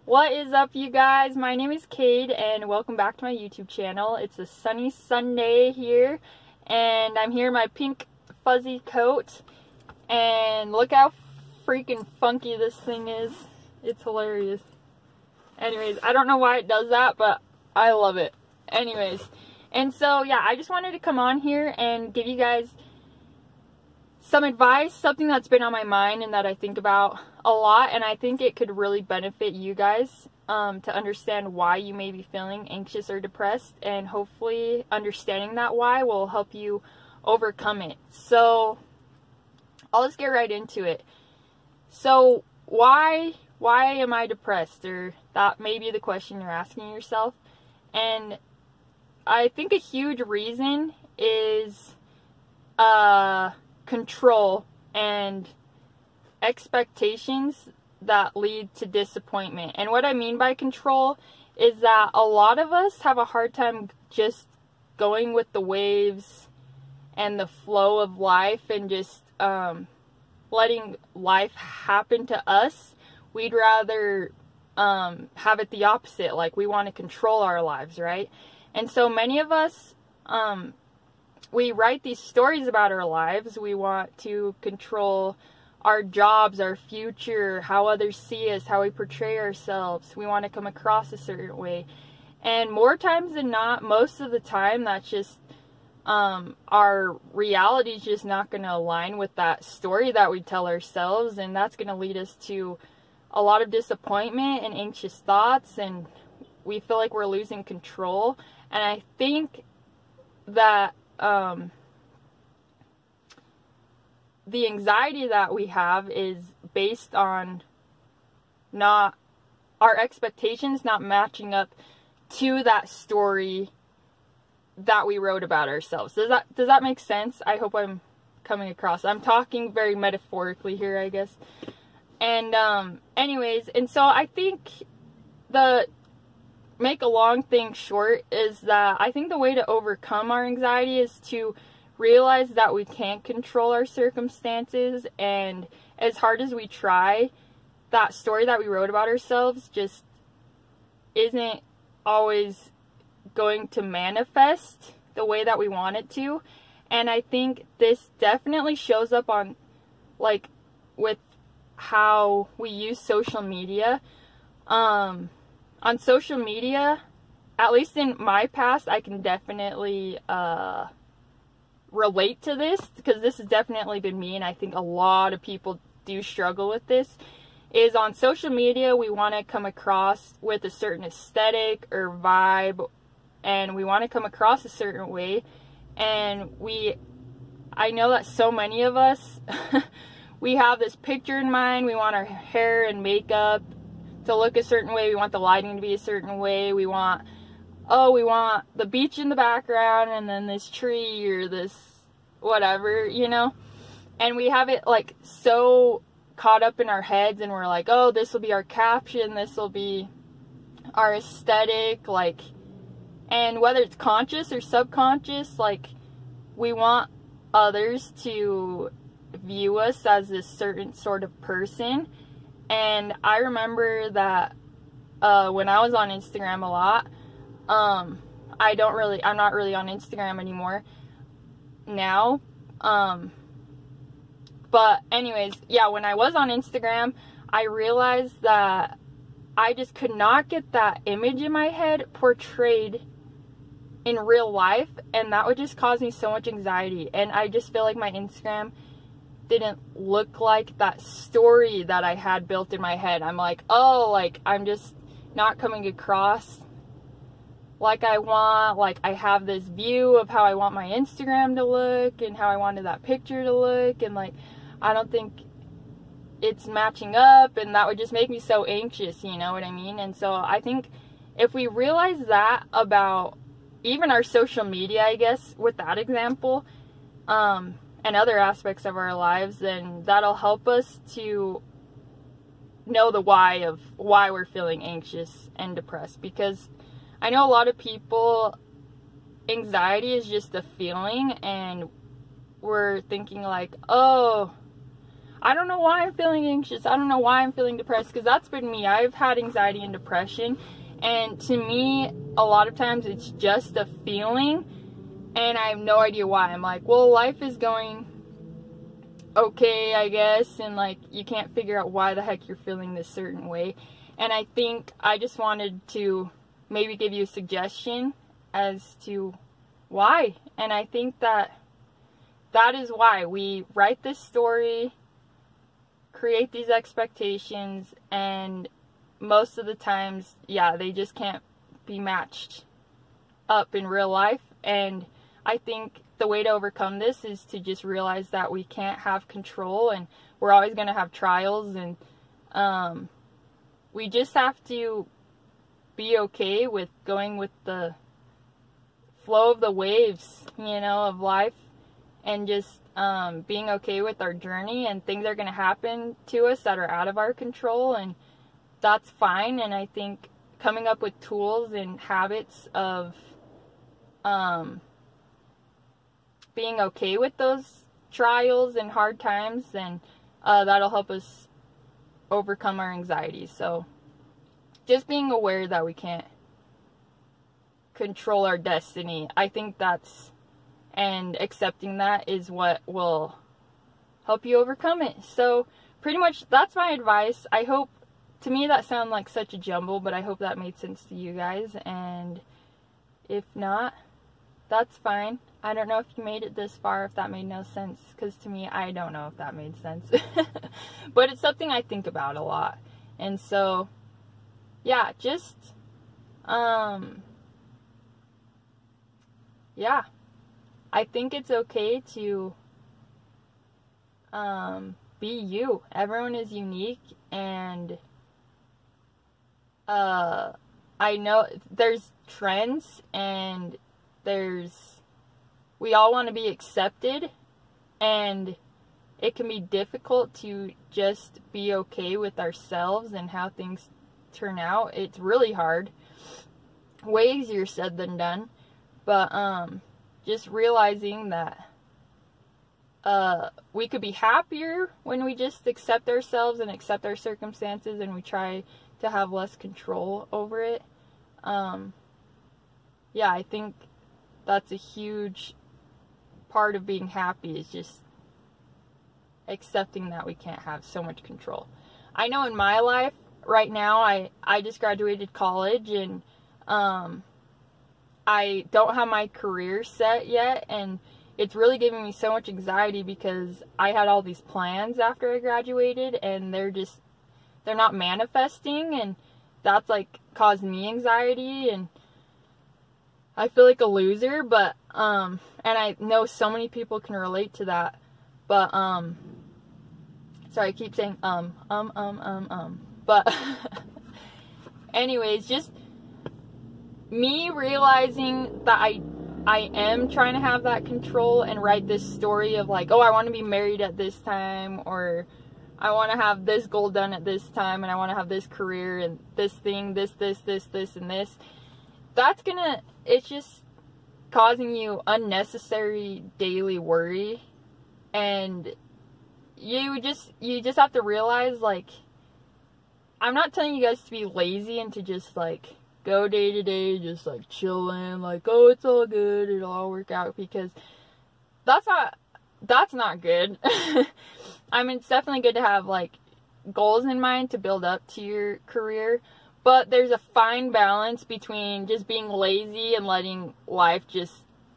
What is up, you guys? My name is Cade and welcome back to my YouTube channel. It's a sunny Sunday here and I'm here in my pink fuzzy coat and look how freaking funky this thing is. It's hilarious. Anyways, I don't know why it does that, but I love it. Anyways, and so yeah, I just wanted to come on here and give you guys some advice, something that's been on my mind and that I think about a lot, and I think it could really benefit you guys to understand why you may be feeling anxious or depressed, and hopefully understanding that why will help you overcome it. So I'll just get right into it. So why am I depressed? Or that may be the question you're asking yourself. And I think a huge reason is control and expectations that lead to disappointment. And what I mean by control is that a lot of us have a hard time just going with the waves and the flow of life and just letting life happen to us. We'd rather have it the opposite, like we want to control our lives, right? And so many of us we write these stories about our lives. We want to control our jobs, our future, how others see us, how we portray ourselves. We want to come across a certain way. And more times than not, most of the time, that's just our reality is just not going to align with that story that we tell ourselves. And that's going to lead us to a lot of disappointment and anxious thoughts. And we feel like we're losing control. And I think that the anxiety that we have is based on not our expectations not matching up to that story that we wrote about ourselves. Does that make sense? I hope I'm coming across. I'm talking very metaphorically here, I guess. And anyways, and so I think make a long thing short is that I think the way to overcome our anxiety is to realize that we can't control our circumstances, and as hard as we try, that story that we wrote about ourselves just isn't always going to manifest the way that we want it to. And I think this definitely shows up on, like, with how we use social media. On social media, at least in my past, I can definitely relate to this, because this has definitely been me, and I think a lot of people do struggle with this. Is on social media, we want to come across with a certain aesthetic or vibe, and we want to come across a certain way, and I know that so many of us we have this picture in mind. We want our hair and makeup to look a certain way. We want the lighting to be a certain way. We want the beach in the background and then this tree or this whatever, you know? And we have it like so caught up in our heads, and we're like, oh, this will be our caption, this will be our aesthetic, like, and whether it's conscious or subconscious, like, we want others to view us as this certain sort of person. And I remember that when I was on Instagram a lot, I'm not really on Instagram anymore now. But anyways, yeah, when I was on Instagram, I realized that I just could not get that image in my head portrayed in real life, and that would just cause me so much anxiety. And I just feel like my Instagram didn't look like that story that I had built in my head. I'm like, oh, like, I'm just not coming across like I want. Like, I have this view of how I want my Instagram to look and how I wanted that picture to look, and like, I don't think it's matching up, and that would just make me so anxious, you know what I mean? And so I think if we realize that about even our social media, I guess, with that example, and other aspects of our lives, then that'll help us to know the why of why we're feeling anxious and depressed. Because I know a lot of people, anxiety is just a feeling, and we're thinking like, oh, I don't know why I'm feeling anxious. I don't know why I'm feeling depressed, because that's been me. I've had anxiety and depression, and to me, a lot of times it's just a feeling, and I have no idea why. I'm like, well, life is going okay, I guess, and like, you can't figure out why the heck you're feeling this certain way. And I think I just wanted to maybe give you a suggestion as to why. And I think that is why we write this story, create these expectations, and most of the times, yeah, they just can't be matched up in real life. And I think the way to overcome this is to just realize that we can't have control, and we're always going to have trials, and we just have to be okay with going with the flow of the waves, you know, of life, and just being okay with our journey. And things are going to happen to us that are out of our control, and that's fine. And I think coming up with tools and habits of being okay with those trials and hard times, then that'll help us overcome our anxiety. So just being aware that we can't control our destiny, I think and accepting that is what will help you overcome it. So pretty much that's my advice. I hope, to me that sounded like such a jumble, but I hope that made sense to you guys, and if not, that's fine. I don't know if you made it this far, if that made no sense, because to me, I don't know if that made sense. But it's something I think about a lot. And so, yeah, just, yeah, I think it's okay to be you. Everyone is unique, and I know there's trends, and we all want to be accepted, and it can be difficult to just be okay with ourselves and how things turn out. It's really hard. Way easier said than done. But just realizing that we could be happier when we just accept ourselves and accept our circumstances, and we try to have less control over it. Yeah, I think that's a huge part of being happy, is just accepting that we can't have so much control. I know in my life right now, I just graduated college, and I don't have my career set yet, and it's really giving me so much anxiety because I had all these plans after I graduated, and they're not manifesting, and that's like caused me anxiety, and I feel like a loser. But and I know so many people can relate to that, but sorry, I keep saying but anyways, just me realizing that I am trying to have that control and write this story of like, oh, I want to be married at this time, or I want to have this goal done at this time, and I want to have this career and this thing, this, and this. It's just causing you unnecessary daily worry. And you just have to realize, like, I'm not telling you guys to be lazy and to just like go day to day, just like chilling, like, oh, it's all good, it'll all work out, because that's not good. I mean, it's definitely good to have like goals in mind to build up to your career, but there's a fine balance between just being lazy and letting life just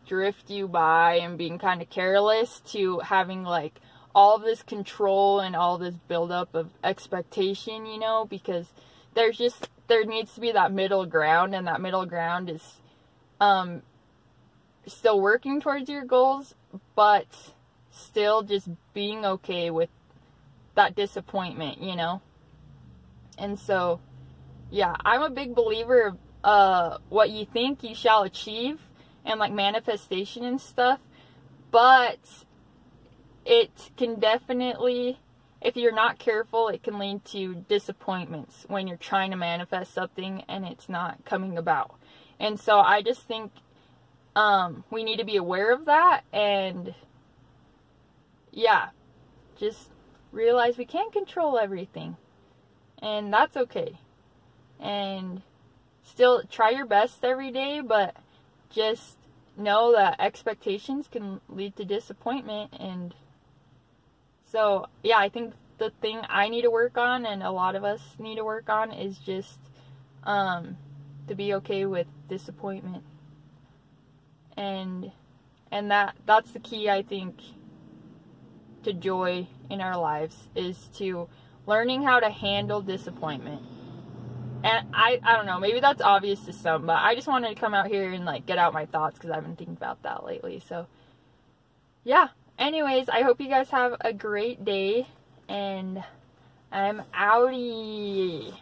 drift you by and being kind of careless, to having like all of this control and all this buildup of expectation, you know, because there needs to be that middle ground, and that middle ground is still working towards your goals, but still just being okay with that disappointment, you know. And so, yeah, I'm a big believer of what you think you shall achieve, and like manifestation and stuff, but it can definitely, if you're not careful, it can lead to disappointments when you're trying to manifest something and it's not coming about. And so I just think we need to be aware of that, and yeah, just realize we can't control everything. And that's okay. And still try your best every day, but just know that expectations can lead to disappointment. And so, yeah, I think the thing I need to work on, and a lot of us need to work on, is just to be okay with disappointment. And that's the key, I think, to joy in our lives, is to learning how to handle disappointment. And I don't know, maybe that's obvious to some, but I just wanted to come out here and like get out my thoughts, because I've been thinking about that lately. So yeah, anyways, I hope you guys have a great day, and I'm outie.